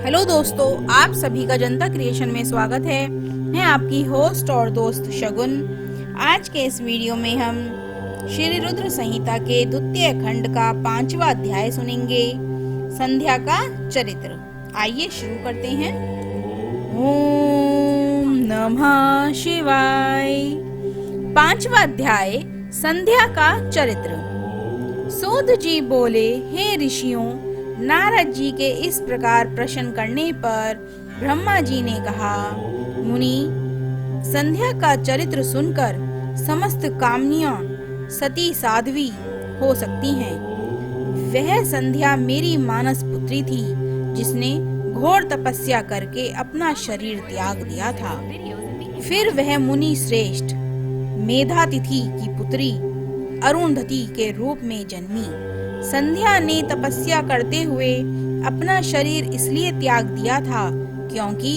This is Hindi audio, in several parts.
हेलो दोस्तों, आप सभी का जनता क्रिएशन में स्वागत है। मैं आपकी होस्ट और दोस्त शगुन। आज के इस वीडियो में हम श्री रुद्र संहिता के द्वितीय खंड का 5वां अध्याय सुनेंगे, संध्या का चरित्र। आइए शुरू करते हैं। ओम नमः शिवाय। 5वां अध्याय, संध्या का चरित्र। सूत जी बोले, हे ऋषियों, नारद जी के इस प्रकार प्रश्न करने पर ब्रह्मा जी ने कहा, मुनि, संध्या का चरित्र सुनकर समस्त कामनियां सती साध्वी हो सकती हैं। वह संध्या मेरी मानस पुत्री थी, जिसने घोर तपस्या करके अपना शरीर त्याग दिया था। फिर वह मुनि श्रेष्ठ मेधातिथि की पुत्री अरुंधति के रूप में जन्मी। संध्या ने तपस्या करते हुए अपना शरीर इसलिए त्याग दिया था क्योंकि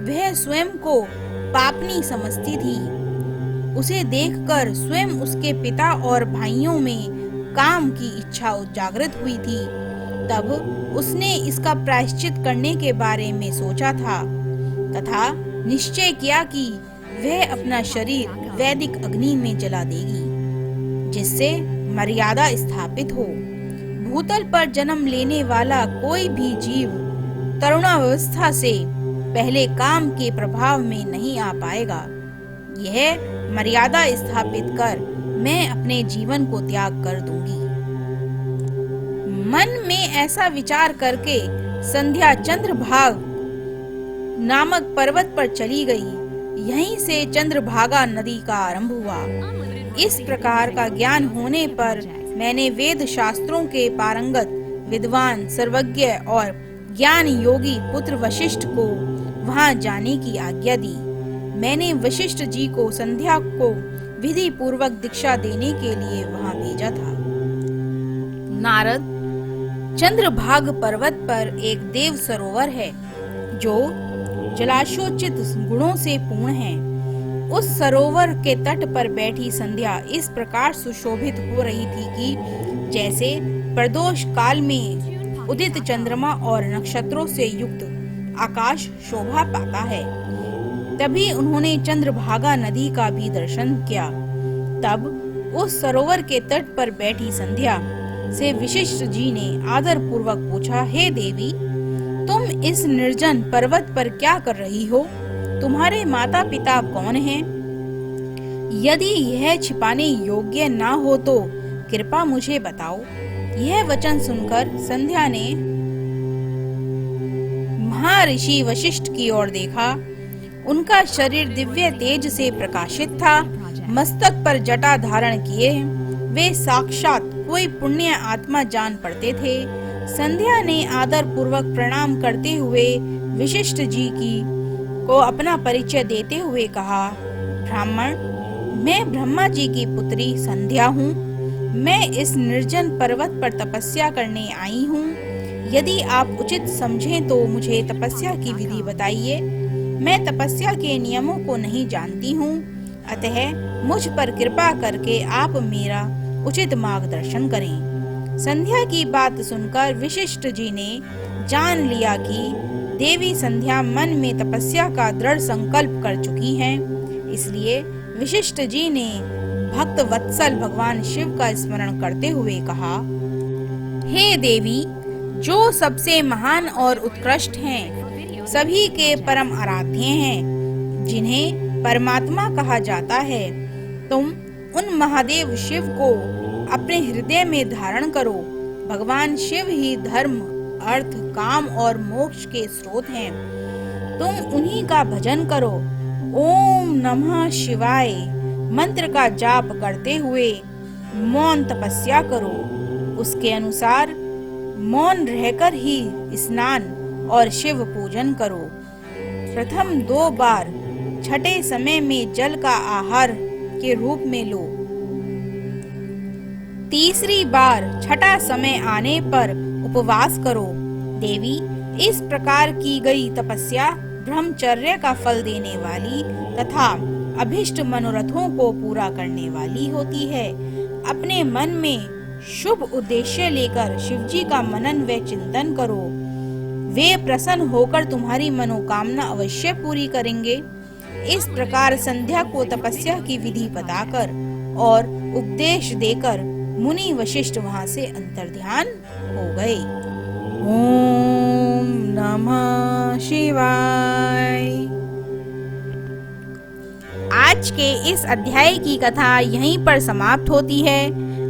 वह स्वयं को पापनी समझती थी। उसे देखकर स्वयं उसके पिता और भाइयों में काम की इच्छा जागृत हुई थी। तब उसने इसका प्रायश्चित करने के बारे में सोचा था तथा निश्चय किया कि वह अपना शरीर वैदिक अग्नि में जला देगी, जिससे मर्यादा स्थापित हो। भूतल पर जन्म लेने वाला कोई भी जीव तरुणावस्था से पहले काम के प्रभाव में नहीं आ पाएगा। यह मर्यादा स्थापित कर मैं अपने जीवन को त्याग कर दूंगी। मन में ऐसा विचार करके संध्या चंद्रभाग नामक पर्वत पर चली गई। यहीं से चंद्रभागा नदी का आरंभ हुआ। इस प्रकार का ज्ञान होने पर मैंने वेद शास्त्रों के पारंगत विद्वान, सर्वज्ञ और ज्ञान योगी पुत्र वशिष्ठ को वहां जाने की आज्ञा दी। मैंने वशिष्ठ जी को संध्या को विधि पूर्वक दीक्षा देने के लिए वहां भेजा था। नारद, चंद्रभाग पर्वत पर एक देव सरोवर है जो जलाशोचित गुणों से पूर्ण है। उस सरोवर के तट पर बैठी संध्या इस प्रकार सुशोभित हो रही थी कि जैसे प्रदोष काल में उदित चंद्रमा और नक्षत्रों से युक्त आकाश शोभा पाता है। तभी उन्होंने चंद्रभागा नदी का भी दर्शन किया। तब उस सरोवर के तट पर बैठी संध्या से वशिष्ठ जी ने आदर पूर्वक पूछा, हे देवी, तुम इस निर्जन पर्वत पर क्या कर रही हो? तुम्हारे माता पिता कौन हैं? यदि यह छिपाने योग्य ना हो तो कृपा मुझे बताओ। यह वचन सुनकर संध्या ने महर्षि वशिष्ठ की ओर देखा। उनका शरीर दिव्य तेज से प्रकाशित था। मस्तक पर जटा धारण किए वे साक्षात कोई पुण्य आत्मा जान पड़ते थे। संध्या ने आदर पूर्वक प्रणाम करते हुए वशिष्ठ जी को अपना परिचय देते हुए कहा, ब्राह्मण, मैं ब्रह्मा जी की पुत्री संध्या हूँ। मैं इस निर्जन पर्वत पर तपस्या करने आई हूँ। यदि आप उचित समझें तो मुझे तपस्या की विधि बताइए। मैं तपस्या के नियमों को नहीं जानती हूँ, अतः मुझ पर कृपा करके आप मेरा उचित मार्गदर्शन करें। संध्या की बात सुनकर वशिष्ठ जी ने जान लिया कि देवी संध्या मन में तपस्या का दृढ़ संकल्प कर चुकी हैं। इसलिए वशिष्ठ जी ने भक्त वत्सल भगवान शिव का स्मरण करते हुए कहा, हे देवी, जो सबसे महान और उत्कृष्ट हैं, सभी के परम आराध्य हैं, जिन्हें परमात्मा कहा जाता है, तुम उन महादेव शिव को अपने हृदय में धारण करो। भगवान शिव ही धर्म, अर्थ, काम और मोक्ष के स्रोत हैं। तुम उन्हीं का भजन करो। ओम नमः शिवाय मंत्र का जाप करते हुए मौन तपस्या करो। उसके अनुसार मौन रहकर ही स्नान और शिव पूजन करो। प्रथम 2 बार छठे समय में जल का आहार के रूप में लो। तीसरी बार छठा समय आने पर उपवास करो। देवी, इस प्रकार की गई तपस्या ब्रह्मचर्य का फल देने वाली तथा अभिष्ट मनोरथों को पूरा करने वाली होती है। अपने मन में शुभ उद्देश्य लेकर शिवजी का मनन व चिंतन करो। वे प्रसन्न होकर तुम्हारी मनोकामना अवश्य पूरी करेंगे। इस प्रकार संध्या को तपस्या की विधि बताकर और उपदेश देकर मुनि वशिष्ठ वहां से अंतर्ध्यान हो गए। ओम नमः शिवाय। आज के इस अध्याय की कथा यहीं पर समाप्त होती है।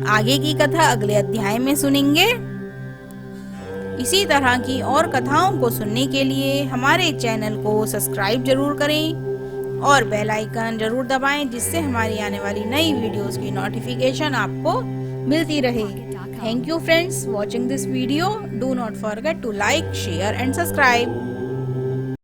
आगे की कथा अगले अध्याय में सुनेंगे। इसी तरह की और कथाओं को सुनने के लिए हमारे चैनल को सब्सक्राइब जरूर करें और बेल आइकन जरूर दबाएं, जिससे हमारी आने वाली नई वीडियोस की नोटिफिकेशन आपको मिलती रहे। Thank you friends watching this video. Do not forget to like, share and subscribe.